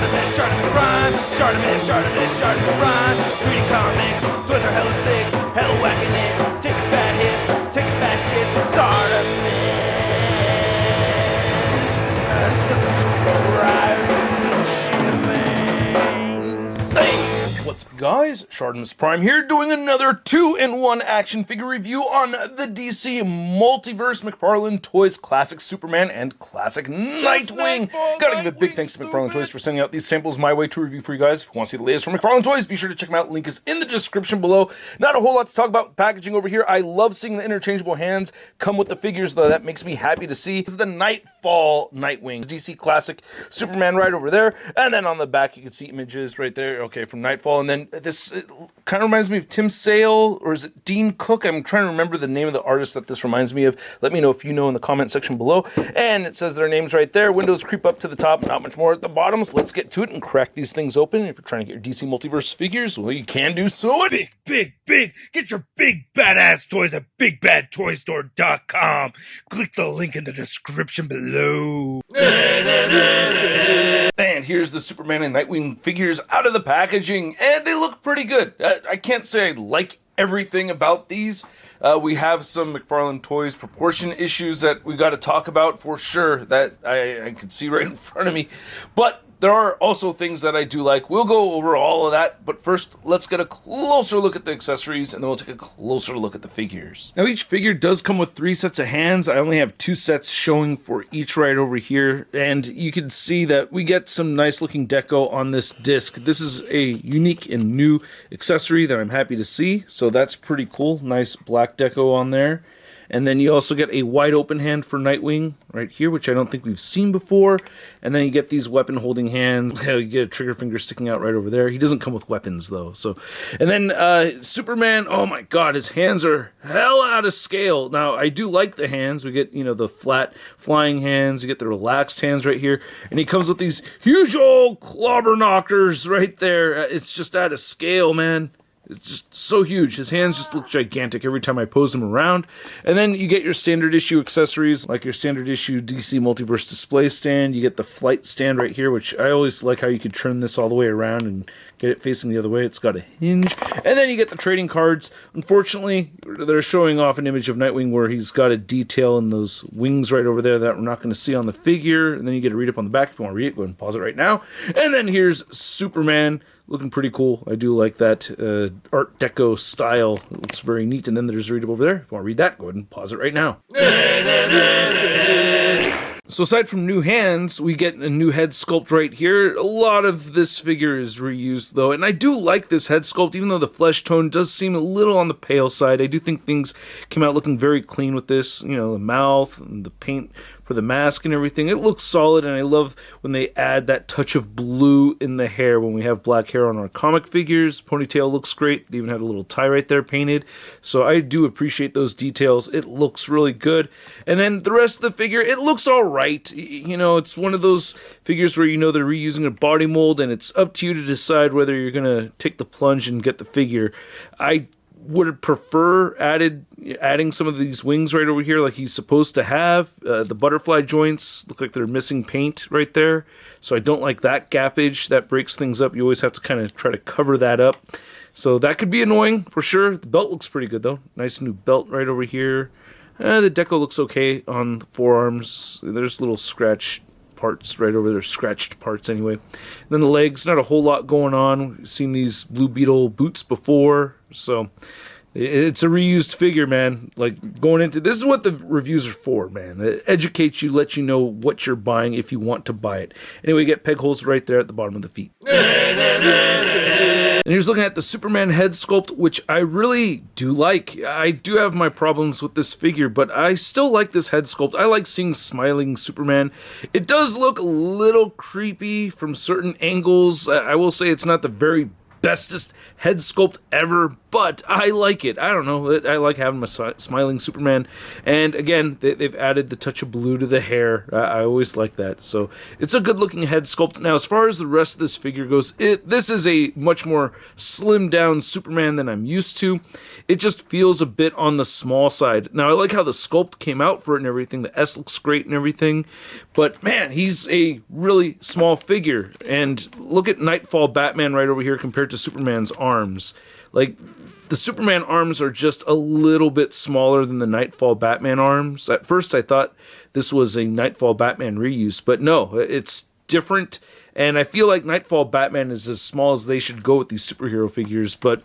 ShartimusPrime, ShartimusPrime. Reading comics, toys are hella sick, hella whacking it. Taking bad hits, taking bad shit. Subscribe. Hey, what's up, guys? ShartimusPrime here, doing another 2-in-1 action figure review on the DC Multiverse McFarlaneToys Classic Superman and Classic Nightwing. Gotta give a big thanks to McFarlaneToys for sending out these samples my way to review for you guys. If you want to see the latest from McFarlaneToys, be sure to check them out. Link is in the description below. Not a whole lot to talk about packaging over here. I love seeing the interchangeable hands come with the figures, though. That makes me happy to see. This is the Knightfall Nightwing, DC Classic Superman right over there. And then on the back, you can see images right there, okay, from Knightfall. And then this kind of reminds me of Tim Sale, or is it Dean Cook? I'm trying to remember the name of the artist that this reminds me of. Let me know if you know in the comment section below. And it says their names right there. Windows creep up to the top, not much more at the bottom. So let's get to it and crack these things open. If you're trying to get your DC Multiverse figures, well, you can do so. Big. Get your big badass toys at BigBadToyStore.com. Click the link in the description below. And here's the Superman and Nightwing figures out of the packaging, and they look pretty good. I can't say I like everything about these. We have some McFarlaneToys proportion issues that we got to talk about for sure, that I can see right in front of me. But there are also things that I do like. We'll go over all of that, but first, let's get a closer look at the accessories, and then we'll take a closer look at the figures. Now, each figure does come with 3 sets of hands. I only have 2 sets showing for each right over here, and you can see that we get some nice looking deco on this disc. This is a unique and new accessory that I'm happy to see, so that's pretty cool. Nice black deco on there. And then you also get a wide open hand for Nightwing right here, which I don't think we've seen before. And then you get these weapon holding hands. You get a trigger finger sticking out right over there. He doesn't come with weapons though. So, and then Superman, oh my God, his hands are hell out of scale. Now I do like the hands. We get, you know, the flat flying hands. You get the relaxed hands right here. And he comes with these huge old clobber knockers right there. It's just out of scale, man. It's just so huge. His hands just look gigantic every time I pose him around. And then you get your standard issue accessories, like your standard issue DC Multiverse display stand. You get the flight stand right here, which I always like how you could turn this all the way around and get it facing the other way. It's got a hinge. And then you get the trading cards. Unfortunately, they're showing off an image of Nightwing where he's got a detail in those wings right over there that we're not going to see on the figure. And then you get to read up on the back. If you want to read it, go ahead and pause it right now. And then here's Superman. Looking pretty cool. I do like that Art Deco style. It looks very neat. And then there's a read up over there. If you want to read that, go ahead and pause it right now. So aside from new hands, we get a new head sculpt right here. A lot of this figure is reused though, and I do like this head sculpt, even though the flesh tone does seem a little on the pale side. I do think things came out looking very clean with this. You know, the mouth and the paint for the mask and everything. It looks solid, and I love when they add that touch of blue in the hair when we have black hair on our comic figures. Ponytail looks great. They even had a little tie right there painted. So I do appreciate those details. It looks really good. And then the rest of the figure, it looks all right. You know, it's one of those figures where you know they're reusing a body mold, and it's up to you to decide whether you're going to take the plunge and get the figure. I would prefer adding some of these wings right over here like he's supposed to have. The butterfly joints look like they're missing paint right there, so I don't like that gappage. That breaks things up. You always have to kind of try to cover that up. So that could be annoying for sure. The belt looks pretty good though. Nice new belt right over here. The deco looks okay on the forearms. There's little scratch parts right over there, scratched parts anyway. And then the legs, not a whole lot going on. We've seen these Blue Beetle boots before, so it's a reused figure, man. Like, going into this is what the reviews are for, man. It educates you, lets you know what you're buying if you want to buy it. Anyway, you get peg holes right there at the bottom of the feet. And here's looking at the Superman head sculpt, which I really do like. I do have my problems with this figure, but I still like this head sculpt. I like seeing smiling Superman. It does look a little creepy from certain angles. I will say it's not the very bestest head sculpt ever, but I like it. I don't know. I like having my smiling Superman. And again, they've added the touch of blue to the hair. I always like that. So it's a good looking head sculpt. Now, as far as the rest of this figure goes, this is a much more slimmed down Superman than I'm used to. It just feels a bit on the small side. Now, I like how the sculpt came out for it and everything. The S looks great and everything. But man, he's a really small figure. And look at Knightfall Batman right over here compared to Superman's arms. Like, the Superman arms are just a little bit smaller than the Knightfall Batman arms. At first I thought this was a Knightfall Batman reuse, but no, it's different. And I feel like Knightfall Batman is as small as they should go with these superhero figures, but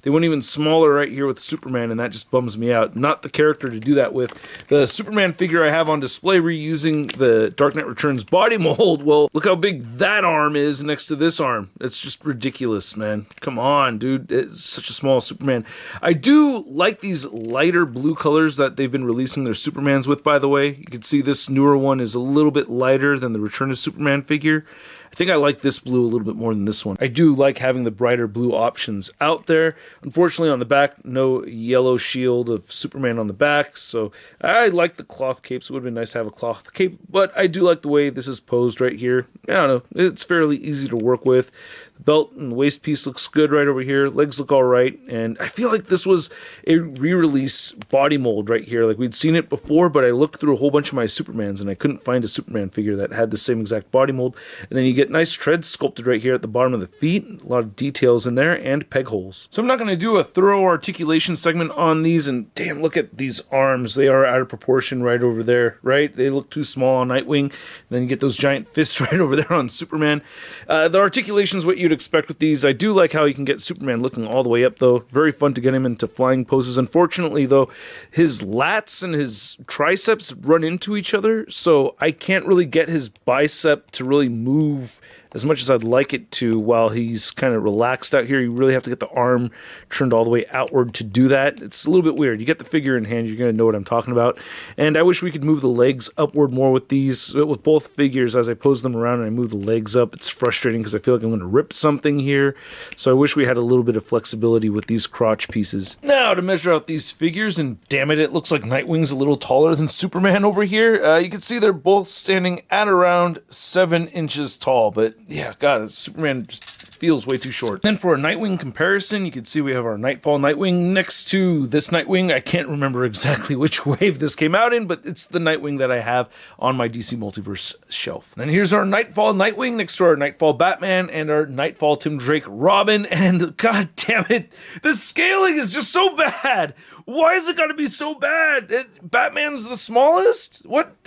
they went even smaller right here with Superman, and that just bums me out. Not the character to do that with. The Superman figure I have on display reusing the Dark Knight Returns body mold, well, look how big that arm is next to this arm. It's just ridiculous, man. Come on, dude. It's such a small Superman. I do like these lighter blue colors that they've been releasing their Supermans with, by the way. You can see this newer one is a little bit lighter than the Return of Superman figure. I think I like this blue a little bit more than this one. I do like having the brighter blue options out there. Unfortunately, on the back, no yellow shield of Superman on the back, so I like the cloth cape, so it would have been nice to have a cloth cape, but I do like the way this is posed right here. I don't know, it's fairly easy to work with. The belt and waist piece looks good right over here. Legs look all right, and I feel like this was a re-release body mold right here. Like, we'd seen it before, but I looked through a whole bunch of my Supermans, and I couldn't find a Superman figure that had the same exact body mold. And then you get nice treads sculpted right here at the bottom of the feet. A lot of details in there, and peg holes. So I'm not going to do a thorough articulation segment on these, and damn, look at these arms. They are out of proportion right over there, right? They look too small on Nightwing, and then you get those giant fists right over there on Superman. The articulation is what you'd expect with these. I do like how you can get Superman looking all the way up, though. Very fun to get him into flying poses. Unfortunately, though, his lats and his triceps run into each other, so I can't really get his bicep to really move as much as I'd like it to while he's kind of relaxed out here. You really have to get the arm turned all the way outward to do that. It's a little bit weird. You get the figure in hand, you're going to know what I'm talking about. And I wish we could move the legs upward more with these, with both figures. As I pose them around and I move the legs up, it's frustrating because I feel like I'm going to rip something here. So I wish we had a little bit of flexibility with these crotch pieces. Now to measure out these figures, and damn it, it looks like Nightwing's a little taller than Superman over here. You can see they're both standing at around 7 inches tall, but yeah, God, Superman just feels way too short. Then for a Nightwing comparison, you can see we have our Knightfall Nightwing next to this Nightwing. I can't remember exactly which wave this came out in, but it's the Nightwing that I have on my DC Multiverse shelf. Then here's our Knightfall Nightwing next to our Knightfall Batman and our Knightfall Tim Drake Robin, and god damn it, the scaling is just so bad. Why is it gotta be so bad? Batman's the smallest? What?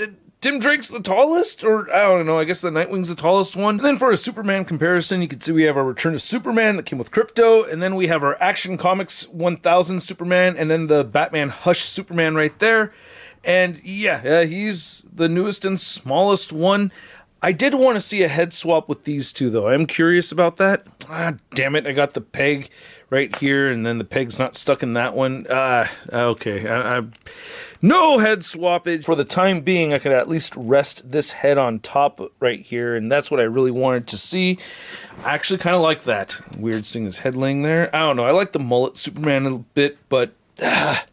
Tim Drake's the tallest? Or, I don't know, I guess the Nightwing's the tallest one. And then for a Superman comparison, you can see we have our Return to Superman that came with Crypto, and then we have our Action Comics 1000 Superman, and then the Batman Hush Superman right there. And yeah, he's the newest and smallest one. I did want to see a head swap with these two, though. I'm curious about that. Damn it, I got the peg right here, and then the peg's not stuck in that one. Okay, no head swappage. For the time being, I could at least rest this head on top right here, and that's what I really wanted to see. I actually kind of like that. Weird seeing his head laying there. I don't know, I like the mullet Superman a bit, but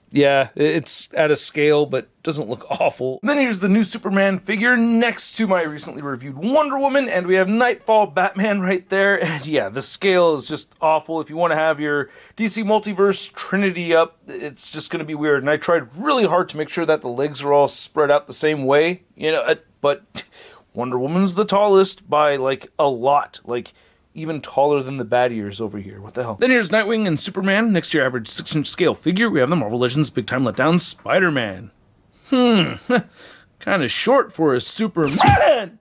yeah, it's at a scale, but doesn't look awful. And then here's the new Superman figure next to my recently reviewed Wonder Woman, and we have Knightfall Batman right there. And yeah, the scale is just awful. If you want to have your DC Multiverse Trinity up, it's just going to be weird. And I tried really hard to make sure that the legs are all spread out the same way, but Wonder Woman's the tallest by like a lot, like even taller than the bad ears over here. What the hell? Then here's Nightwing and Superman. Next to your average 6-inch scale figure, we have the Marvel Legends Big Time Letdown Spider-Man. Kind of short for a Superman!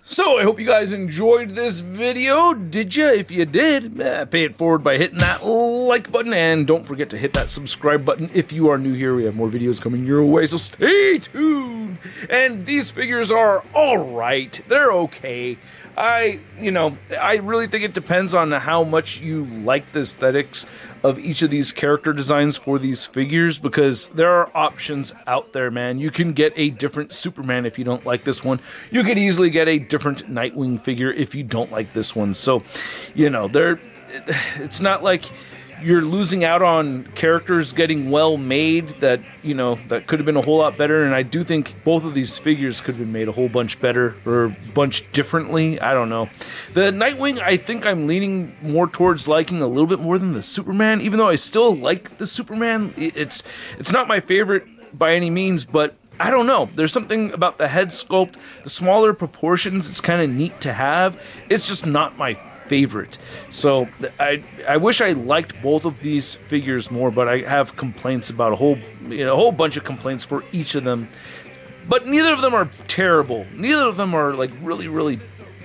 So, I hope you guys enjoyed this video. Did ya? If you did, pay it forward by hitting that like button, and don't forget to hit that subscribe button if you are new here. We have more videos coming your way, so stay tuned! And these figures are alright. They're okay. I really think it depends on how much you like the aesthetics of each of these character designs for these figures, because there are options out there, man. You can get a different Superman if you don't like this one. You could easily get a different Nightwing figure if you don't like this one. So, it's not like you're losing out on characters getting well made that, that could have been a whole lot better. And I do think both of these figures could have been made a whole bunch better or a bunch differently. I don't know. The Nightwing, I think I'm leaning more towards liking a little bit more than the Superman, even though I still like the Superman. It's not my favorite by any means, but I don't know. There's something about the head sculpt, the smaller proportions. It's kind of neat to have. It's just not my favorite. So I wish I liked both of these figures more, but I have complaints about a whole bunch of complaints for each of them. But neither of them are terrible. Neither of them are like really, really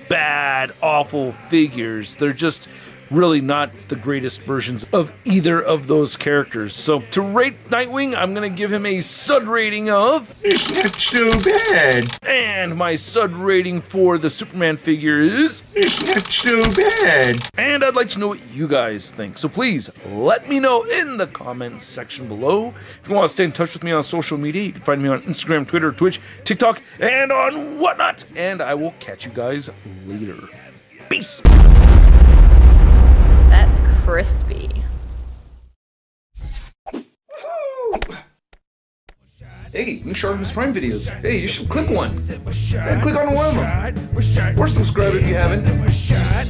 bad, awful figures. They're just really not the greatest versions of either of those characters. So to rate Nightwing, I'm going to give him a SUD rating of... It's not so bad. And my SUD rating for the Superman figure is... It's not so bad. And I'd like to know what you guys think. So please let me know in the comments section below. If you want to stay in touch with me on social media, you can find me on Instagram, Twitter, Twitch, TikTok, and on whatnot. And I will catch you guys later. Peace. That's crispy. Hey, new ShartimusPrime videos. Hey, you should click one. Yeah, click on one of them. Or subscribe if you haven't. Rashad,